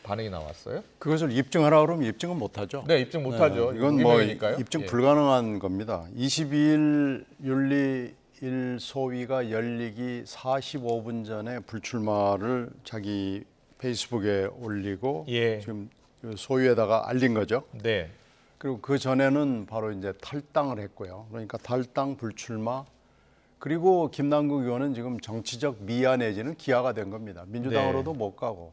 반응이 나왔어요? 그것을 입증하라 그러면 입증은 못하죠. 네, 입증 못하죠. 이건 뭐 입증 불가능한 겁니다. 22일 윤리 1소위가 열리기 45분 전에 불출마를 자기 페이스북에 올리고 지금 소위에다가 알린 거죠. 네. 그리고 그 전에는 바로 이제 탈당을 했고요. 그러니까 탈당, 불출마, 그리고 김남국 의원은 지금 정치적 미아 내지는 기아가 된 겁니다. 민주당으로도 못 가고,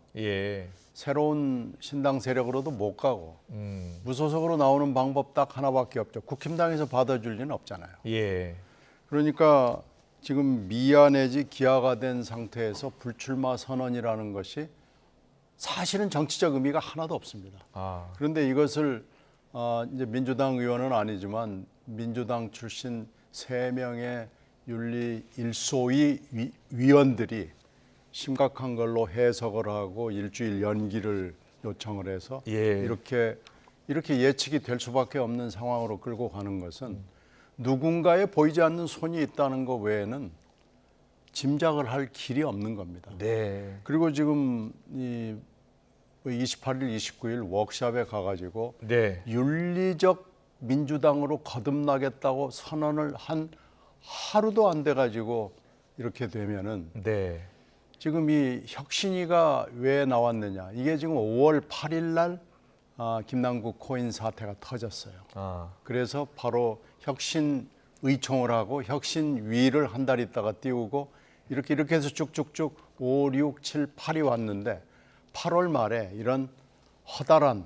새로운 신당 세력으로도 못 가고, 무소속으로 나오는 방법 딱 하나밖에 없죠. 국힘당에서 받아줄 리는 없잖아요. 그러니까 지금 미아 내지 기아가 된 상태에서 불출마 선언이라는 것이 사실은 정치적 의미가 하나도 없습니다. 그런데 이것을 이제 민주당 의원은 아니지만 민주당 출신 3명의 윤리 1소위 위원들이 심각한 걸로 해석을 하고 일주일 연기를 요청을 해서 이렇게 예측이 될 수밖에 없는 상황으로 끌고 가는 것은 누군가의 보이지 않는 손이 있다는 것 외에는 짐작을 할 길이 없는 겁니다. 그리고 지금 이 28일, 29일 워크숍에 가가지고 윤리적 민주당으로 거듭나겠다고 선언을 한 하루도 안 돼가지고 이렇게 되면은 지금 이 혁신위가 왜 나왔느냐? 이게 지금 5월 8일 날 김남국 코인 사태가 터졌어요. 그래서 바로 혁신의총을 하고 혁신위를 한 달 있다가 띄우고 이렇게 해서 쭉쭉쭉 5, 6, 7, 8이 왔는데 8월 말에 이런 허다란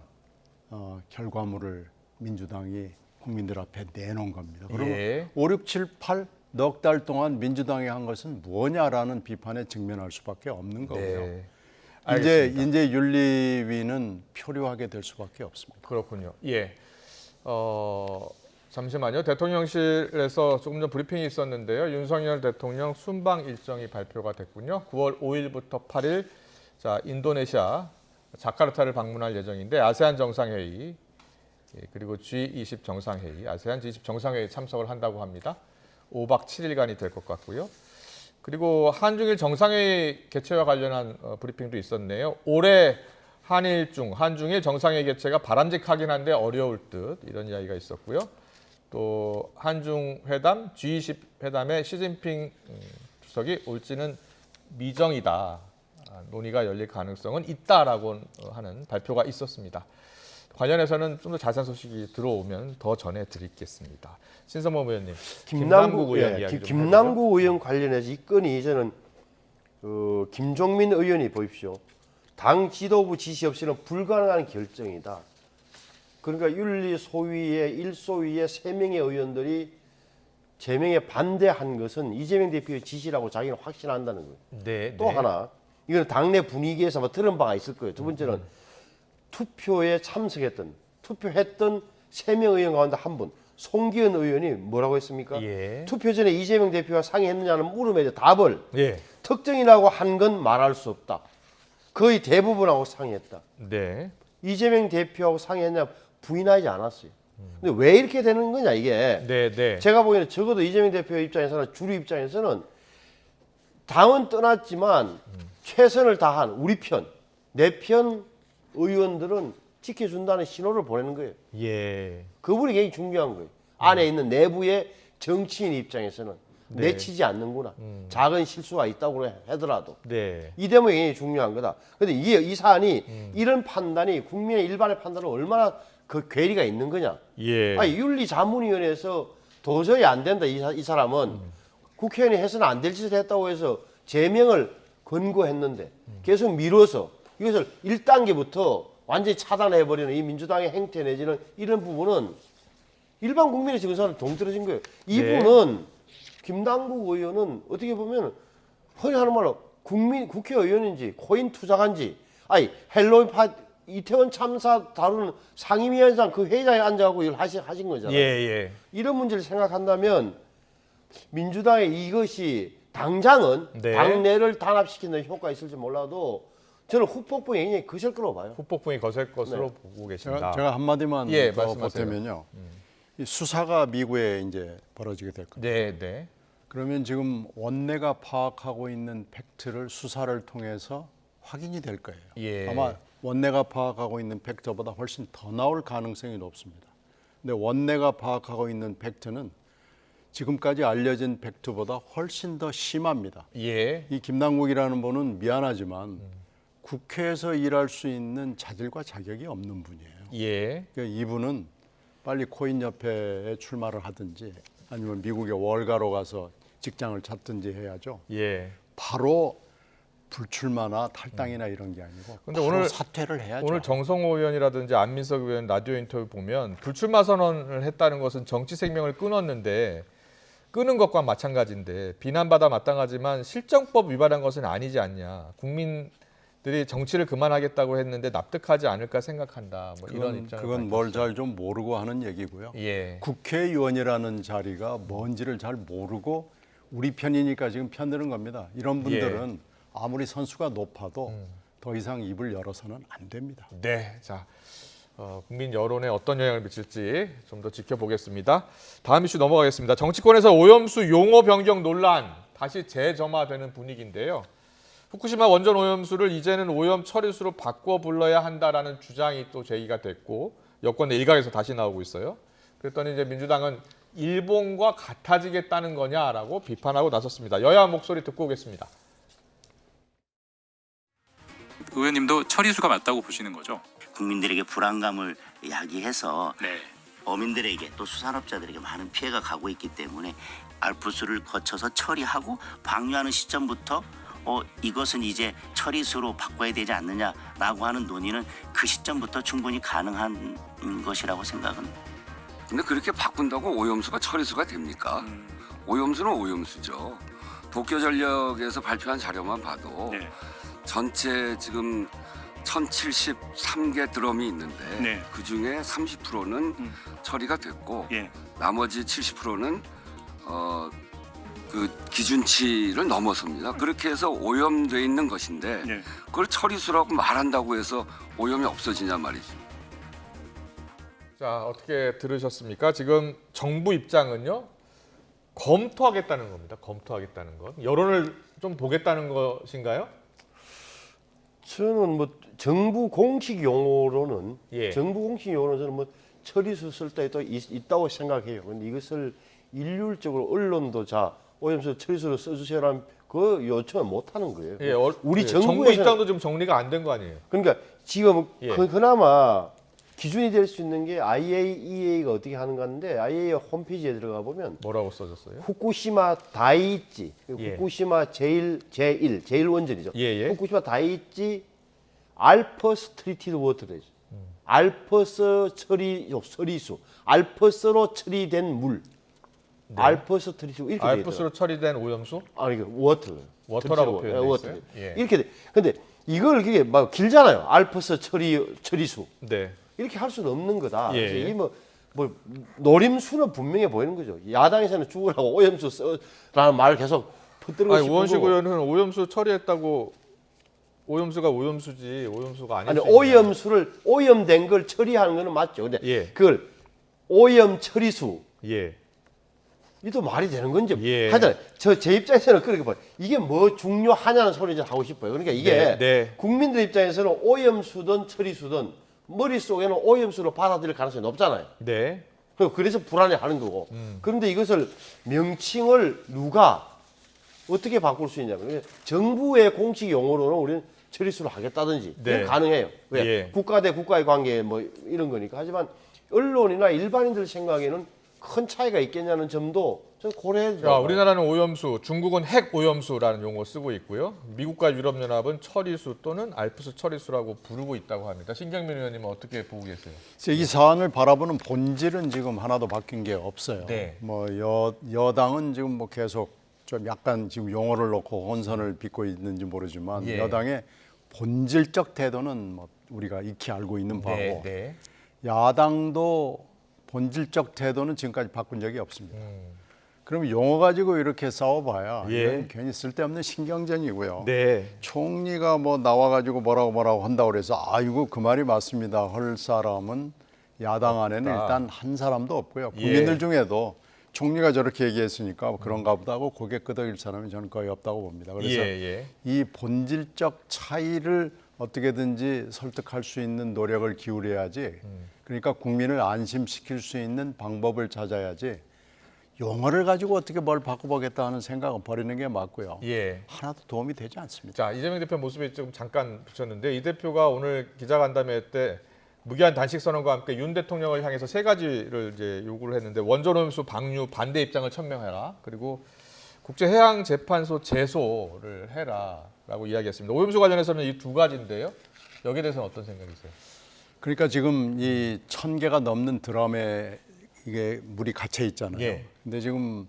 결과물을 민주당이 국민들 앞에 내놓은 겁니다. 그리고 예. 5, 6, 7, 8 넉 달 동안 민주당이 한 것은 뭐냐라는 비판에 직면할 수밖에 없는 거고요. 네. 이제 알겠습니다. 윤리위는 표류하게 될 수밖에 없습니다. 그렇군요. 예. 잠시만요. 대통령실에서 조금 전 브리핑이 있었는데요. 윤석열 대통령 순방 일정이 발표가 됐군요. 9월 5일부터 8일 자 인도네시아 자카르타를 방문할 예정인데 아세안 정상회의 그리고 G20 정상회의, 아세안 G20 정상회의 참석을 한다고 합니다. 5박 7일간이 될 것 같고요. 그리고 한중일 정상회의 개최와 관련한 브리핑도 있었네요. 올해 한중일 정상회의 개최가 바람직하긴 한데 어려울 듯 이런 이야기가 있었고요. 또 한중 회담, G20 회담에 시진핑 주석이 올지는 미정이다. 논의가 열릴 가능성은 있다라고 하는 발표가 있었습니다. 관련해서는 좀 더 자세한 소식이 들어오면 더 전해드리겠습니다. 신성범 의원님, 김남국 의원 이야기 좀 김남국 의원 관련해서 이 건이 저는 김종민 의원이 보십시오. 당 지도부 지시 없이는 불가능한 결정이다. 그러니까 윤리 소위의 1소위의 3명의 의원들이 제명에 반대한 것은 이재명 대표의 지시라고 자기는 확신한다는 거예요. 네, 또 하나, 이건 당내 분위기에서 뭐 들은 바가 있을 거예요. 두 번째는 투표에 참석했던, 투표했던 3명 의원 가운데 한 분, 송기현 의원이 뭐라고 했습니까? 예. 투표 전에 이재명 대표가 상의했느냐는 물음에 답을 예. 특정이라고 한 건 말할 수 없다. 거의 대부분하고 상의했다. 네. 이재명 대표하고 상의했냐 부인하지 않았어요. 근데 왜 이렇게 되는 거냐 이게. 네. 제가 보기에는 적어도 이재명 대표 입장에서는 주류 입장에서는 당은 떠났지만 최선을 다한 우리 편, 내 편 의원들은 지켜준다는 신호를 보내는 거예요. 예. 그분이 굉장히 중요한 거예요. 안에 있는 내부의 정치인 입장에서는 네. 내치지 않는구나. 작은 실수가 있다고 하더라도. 네. 이 대목이 굉장히 중요한 거다. 근데 이 사안이 이런 판단이 국민의 일반의 판단은 얼마나 그 괴리가 있는 거냐. 예. 아니, 윤리자문위원회에서 도저히 안 된다. 이 사람은 국회의원이 해서는 안 될 짓을 했다고 해서 제명을 권고했는데 계속 미뤄서 이것을 1단계부터 완전히 차단해버리는 이 민주당의 행태 내지는 이런 부분은 일반 국민의 정서를 동떨어진 거예요. 이분은 김남국 의원은 어떻게 보면 흔히 하는 말로 국회의원인지 코인 투자가인지 아니 헬로윈 이태원 참사 다루는 상임위원장 그 회의장에 앉아갖고 이걸 하신 거잖아요. 예. 이런 문제를 생각한다면 민주당의 이것이 당장은 네. 당내를 단합시키는 효과가 있을지 몰라도 저는 후폭풍이 굉장히 거셀 거라고 봐요. 후폭풍이 거셀 것으로 네. 보고 계십니다. 제가 한마디만 예, 더 말씀하세요. 보태면요. 이 수사가 미국에 이제 벌어지게 될 겁니다. 네. 그러면 지금 원내가 파악하고 있는 팩트를 수사를 통해서 확인이 될 거예요. 예. 아마 원내가 파악하고 있는 팩트보다 훨씬 더 나올 가능성이 높습니다. 근데 원내가 파악하고 있는 팩트는 지금까지 알려진 팩트보다 훨씬 더 심합니다. 예. 이 김남국이라는 분은 미안하지만 국회에서 일할 수 있는 자질과 자격이 없는 분이에요. 예. 그러니까 이분은 빨리 코인협회에 출마를 하든지 아니면 미국의 월가로 가서 직장을 찾든지 해야죠. 예. 바로 불출마나 탈당이나 이런 게 아니고 근데 바로 오늘 사퇴를 해야죠. 오늘 정성호 의원이라든지 안민석 의원 라디오 인터뷰 보면 불출마 선언을 했다는 것은 정치 생명을 끊었는데 끊은 것과 마찬가지인데 비난받아 마땅하지만 실정법 위반한 것은 아니지 않냐. 국민들이 정치를 그만하겠다고 했는데 납득하지 않을까 생각한다. 뭐 이런 입장을 그건 뭘 잘 좀 모르고 하는 얘기고요. 예. 국회의원이라는 자리가 뭔지를 잘 모르고 우리 편이니까 지금 편드는 겁니다. 이런 분들은 아무리 선수가 높아도 더 이상 입을 열어서는 안 됩니다. 네, 자 국민 여론에 어떤 영향을 미칠지 좀 더 지켜보겠습니다. 다음 이슈 넘어가겠습니다. 정치권에서 오염수 용어 변경 논란 다시 재점화되는 분위기인데요. 후쿠시마 원전 오염수를 이제는 오염 처리수로 바꿔 불러야 한다라는 주장이 또 제기가 됐고 여권 내 일각에서 다시 나오고 있어요. 그랬더니 이제 민주당은 일본과 같아지겠다는 거냐라고 비판하고 나섰습니다. 여야 목소리 듣고 오겠습니다. 의원님도 처리수가 맞다고 보시는 거죠? 국민들에게 불안감을 야기해서 어민들에게 또 수산업자들에게 많은 피해가 가고 있기 때문에 알프스를 거쳐서 처리하고 방류하는 시점부터 이것은 이제 처리수로 바꿔야 되지 않느냐라고 하는 논의는 그 시점부터 충분히 가능한 것이라고 생각합니다. 근데 그렇게 바꾼다고 오염수가 처리수가 됩니까? 오염수는 오염수죠. 도쿄전력에서 발표한 자료만 봐도 네. 전체 지금 1073개 드럼이 있는데 네. 그중에 30%는 처리가 됐고 예. 나머지 70%는 그 기준치를 넘어섭니다. 그렇게 해서 오염돼 있는 것인데 네. 그걸 처리수라고 말한다고 해서 오염이 없어지냐 말이죠. 자, 어떻게 들으셨습니까? 지금 정부 입장은요. 검토하겠다는 겁니다. 검토하겠다는 것. 여론을 좀 보겠다는 것인가요? 저는 뭐 정부 공식 용어로는 예. 정부 공식 용어로는 저는 뭐 처리수 쓸 때도 있다고 생각해요. 근데 이것을 일률적으로 언론도 자 오염수 처리수로 써주세요라는 그 요청을 못 하는 거예요. 예, 우리 정부 입장도 지금 정리가 안 된 거 아니에요? 그러니까 지금 예. 그나마 기준이 될 수 있는 게 IAEA가 어떻게 하는 건데 IAEA 홈페이지에 들어가 보면 뭐라고 써졌어요? 후쿠시마 다이이치, 예. 후쿠시마 제일 원전이죠. 예. 후쿠시마 다이이치 알퍼스 트리티드 워터래. 알퍼스 처리수, 알퍼스로 처리된 물. 네. 알퍼스 트리티드 이렇게 돼 알프스로 처리된 오염수? 아니 그 워터라고 표현돼 워터. 있어요. 예. 이렇게 돼. 근데 이걸 그게 막 길잖아요. 알퍼스 처리수. 네. 이렇게 할 수는 없는 거다. 예. 그래서 뭐 노림수는 분명해 보이는 거죠. 야당에서는 죽으라고 오염수 써라는 말을 계속 퍼뜨리고 아니, 싶은 우원식 거고. 의원은 오염수 처리했다고 오염수가 오염수지 오염수가 아닐 아니 수 있냐. 오염수를 오염된 걸 처리하는 거는 맞죠. 근데 예. 그걸 오염 처리수 예. 이도 말이 되는 건지. 예. 하여튼 제 입장에서는 그렇게 봐요. 이게 뭐 중요하냐는 소리를 하고 싶어요. 그러니까 이게 네. 국민들 입장에서는 오염수든 처리수든 머릿속에는 오염수로 받아들일 가능성이 높잖아요. 네. 그래서 불안해하는 거고. 그런데 이것을 명칭을 누가 어떻게 바꿀 수 있냐면 정부의 공식 용어로는 우리는 처리수를 하겠다든지 네. 가능해요. 왜? 예. 국가 대 국가의 관계 뭐 이런 거니까. 하지만 언론이나 일반인들 생각에는 큰 차이가 있겠냐는 점도 좀 고려해야 돼요. 우리나라는 오염수, 중국은 핵 오염수라는 용어 쓰고 있고요. 미국과 유럽연합은 처리수 또는 알프스 처리수라고 부르고 있다고 합니다. 신경민 의원님은 어떻게 보고 계세요? 이 사안을 바라보는 본질은 지금 하나도 바뀐 게 없어요. 네. 뭐 여당은 지금 뭐 계속 좀 약간 지금 용어를 놓고 혼선을 빚고 있는지 모르지만 예. 여당의 본질적 태도는 뭐 우리가 익히 알고 있는 바고 네. 야당도 본질적 태도는 지금까지 바꾼 적이 없습니다. 그럼 용어 가지고 이렇게 싸워봐야 예. 이건 괜히 쓸데없는 신경전이고요. 네. 총리가 뭐 나와가지고 뭐라고 한다고 그래서 이거 그 말이 맞습니다. 할 사람은 야당 안에는 없다. 일단 한 사람도 없고요. 예. 국민들 중에도 총리가 저렇게 얘기했으니까 그런가 보다 하고 고개 끄덕일 사람이 저는 거의 없다고 봅니다. 그래서 예. 이 본질적 차이를 어떻게든지 설득할 수 있는 노력을 기울여야지. 그러니까 국민을 안심시킬 수 있는 방법을 찾아야지. 용어를 가지고 어떻게 뭘 바꿔보겠다 하는 생각은 버리는 게 맞고요. 예. 하나도 도움이 되지 않습니다. 자, 이재명 대표 모습이 좀 잠깐 비쳤는데 이 대표가 오늘 기자간담회 때 무기한 단식 선언과 함께 윤 대통령을 향해서 세 가지를 이제 요구를 했는데 원전 오염수 방류 반대 입장을 천명해라. 그리고 국제해양재판소 제소를 해라라고 이야기했습니다. 오염수 관련해서는 이 두 가지인데요. 여기에 대해서는 어떤 생각이세요? 그러니까 지금 이 1000개가 넘는 드럼에 이게 물이 갇혀 있잖아요. 예. 근데 지금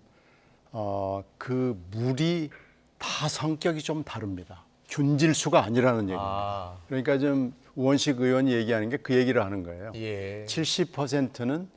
그 물이 다 성격이 좀 다릅니다. 균질수가 아니라는 얘기입니다. 그러니까 지금 우원식 의원이 얘기하는 게 그 얘기를 하는 거예요. 예. 70%는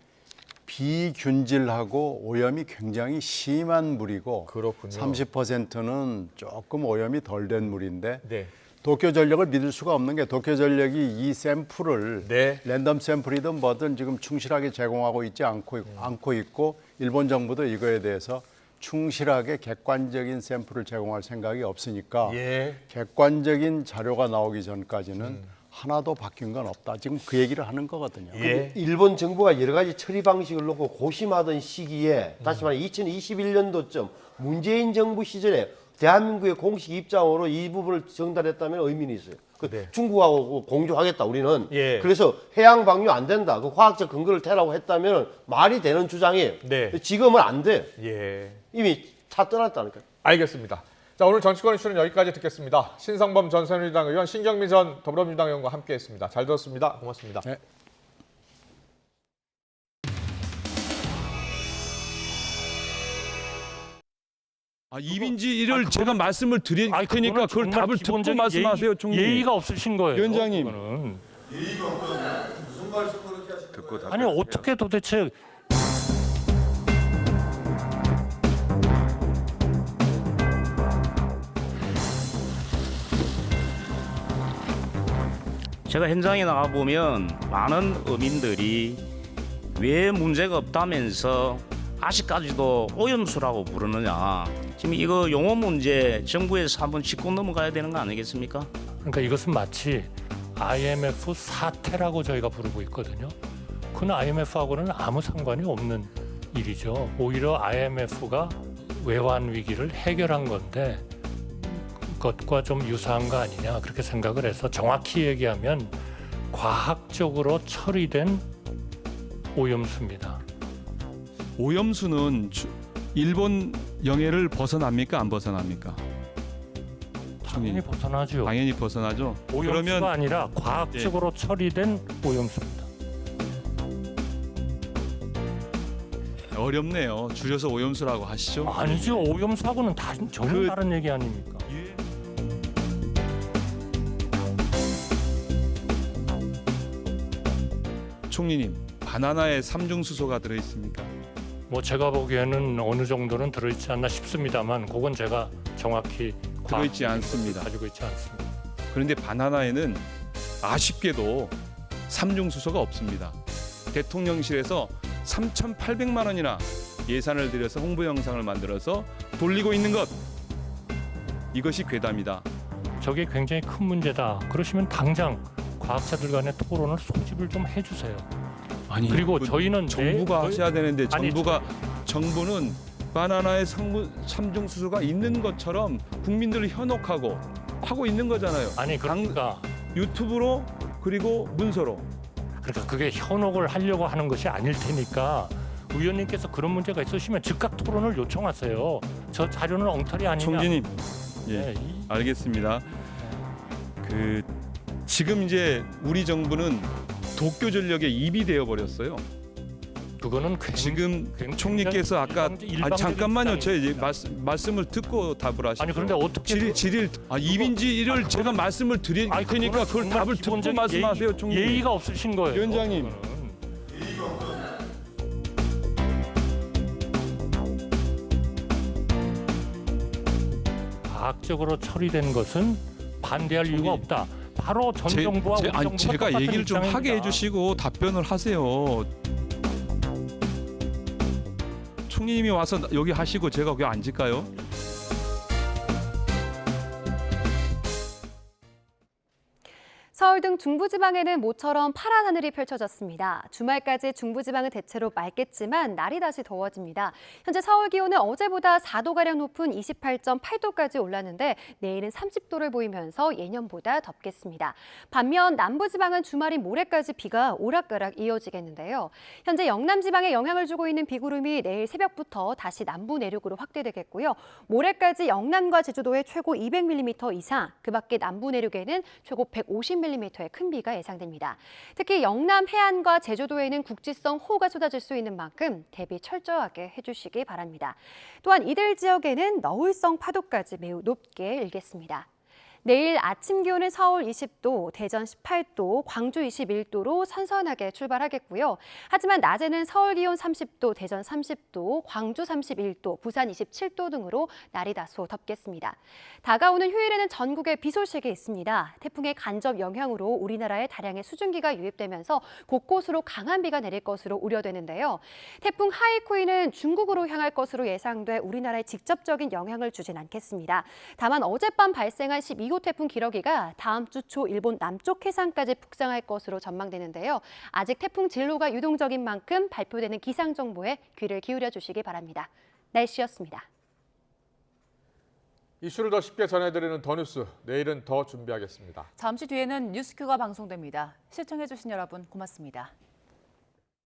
비균질하고 오염이 굉장히 심한 물이고 그렇군요. 30%는 조금 오염이 덜 된 물인데 네. 도쿄전력을 믿을 수가 없는 게 도쿄전력이 이 샘플을 네. 랜덤 샘플이든 뭐든 지금 충실하게 제공하고 있지 않고 있고 일본 정부도 이거에 대해서 충실하게 객관적인 샘플을 제공할 생각이 없으니까 예. 객관적인 자료가 나오기 전까지는 하나도 바뀐 건 없다. 지금 그 얘기를 하는 거거든요. 예. 일본 정부가 여러 가지 처리 방식을 놓고 고심하던 시기에 다시 말해 2021년도쯤 문재인 정부 시절에 대한민국의 공식 입장으로 이 부분을 전달했다면 의미는 있어요. 중국하고 공조하겠다 우리는. 예. 그래서 해양 방류 안 된다. 그 과학적 근거를 대라고 했다면 말이 되는 주장이에요. 네. 지금은 안 돼. 예. 이미 차 떠났다니까요. 알겠습니다. 자, 오늘 정치권 이슈는 여기까지 듣겠습니다. 신성범 전 새누리당 의원, 신경민 전 더불어민주당 의원과 함께했습니다. 잘 들었습니다. 고맙습니다. 네. 입인지 이를 제가 말씀을 드릴 테니까 그걸 답을 듣고 말씀하세요, 총리. 예의가 없으신 거예요. 위원장님. 예의가 없다면 무슨 말씀을 그렇게 하십니까? 듣고 아니 어떻게 도대체 제가 현장에 나가 보면 많은 어민들이 왜 문제가 없다면서 아직까지도 오염수라고 부르느냐. 지금 이거 용어 문제 정부에서 한번 짚고 넘어가야 되는 거 아니겠습니까? 그러니까 이것은 마치 IMF 사태라고 저희가 부르고 있거든요. 그건 IMF하고는 아무 상관이 없는 일이죠. 오히려 IMF가 외환 위기를 해결한 건데 그것과 좀 유사한 거 아니냐 그렇게 생각을 해서 정확히 얘기하면 과학적으로 처리된 오염수입니다. 오염수는 일본 영해를 벗어납니까? 안 벗어납니까? 당연히 벗어나죠. 당연히 벗어나죠. 오염수가 그러면 아니라 과학적으로 처리된 오염수입니다. 어렵네요. 줄여서 오염수라고 하시죠. 아니죠. 오염수하고는 전혀 다른 얘기 아닙니까? 총리님, 바나나에 삼중수소가 들어있습니까? 뭐 제가 보기에는 어느 정도는 들어있지 않나 싶습니다만 그건 제가 정확히 들어있지 않습니다. 가지고 있지 않습니다. 그런데 바나나에는 아쉽게도 삼중수소가 없습니다. 대통령실에서 3,800만 원이나 예산을 들여서 홍보 영상을 만들어서 돌리고 있는 것, 이것이 괴담이다. 저게 굉장히 큰 문제다. 그러시면 당장 과학자들 간의 토론을 소집을 좀 해주세요. 아니, 그리고 저희는 정부가 하셔야 되는데 정부는 바나나에 삼중수소가 있는 것처럼 국민들을 현혹하고 하고 있는 거잖아요. 아니 그러니까 유튜브로 그리고 문서로. 그러니까 그게 현혹을 하려고 하는 것이 아닐 테니까 의원님께서 그런 문제가 있으시면 즉각 토론을 요청하세요. 저 자료는 엉터리 아니냐. 총리님, 예, 알겠습니다. 지금 이제 우리 정부는 도쿄전력의 입이 되어 버렸어요. 그거는 지금 총리께서 아까 잠깐만요. 제 이제 말씀을 듣고 답을 하시죠. 아니 그런데 어떻게 입인지 이를 제가 말씀을 드릴 테니까 그걸 답을 듣고 말씀하세요, 총리. 예의가 없으신 거예요. 위원장님. 과학적으로 처리된 것은 반대할 이유가 없다. 바로 전 정부와 우리 정부가 제가 똑같은 얘기를 좀 입장입니다. 하게 해주시고 답변을 하세요. 총리님이 와서 여기 하시고 제가 여기 앉을까요? 서울 등 중부지방에는 모처럼 파란 하늘이 펼쳐졌습니다. 주말까지 중부지방은 대체로 맑겠지만 날이 다시 더워집니다. 현재 서울 기온은 어제보다 4도가량 높은 28.8도까지 올랐는데 내일은 30도를 보이면서 예년보다 덥겠습니다. 반면 남부지방은 주말인 모레까지 비가 오락가락 이어지겠는데요. 현재 영남지방에 영향을 주고 있는 비구름이 내일 새벽부터 다시 남부 내륙으로 확대되겠고요. 모레까지 영남과 제주도에 최고 200mm 이상, 그 밖에 남부 내륙에는 최고 150mm의 큰 비가 예상됩니다. 특히 영남 해안과 제주도에는 국지성 호우가 쏟아질 수 있는 만큼 대비 철저하게 해주시기 바랍니다. 또한 이들 지역에는 너울성 파도까지 매우 높게 일겠습니다. 내일 아침 기온은 서울 20도, 대전 18도, 광주 21도로 선선하게 출발하겠고요. 하지만 낮에는 서울 기온 30도, 대전 30도, 광주 31도, 부산 27도 등으로 날이 다소 덥겠습니다. 다가오는 휴일에는 전국에 비 소식이 있습니다. 태풍의 간접 영향으로 우리나라에 다량의 수증기가 유입되면서 곳곳으로 강한 비가 내릴 것으로 우려되는데요. 태풍 하이쿠이는 중국으로 향할 것으로 예상돼 우리나라에 직접적인 영향을 주진 않겠습니다. 다만 어젯밤 발생한 12호 태풍 기러기가 다음 주 초 일본 남쪽 해상까지 북상할 것으로 전망되는데요. 아직 태풍 진로가 유동적인 만큼 발표되는 기상 정보에 귀를 기울여 주시기 바랍니다. 날씨였습니다. 이슈를 더 쉽게 전해드리는 더 뉴스, 내일은 더 준비하겠습니다. 잠시 뒤에는 뉴스큐가 방송됩니다. 시청해주신 여러분 고맙습니다.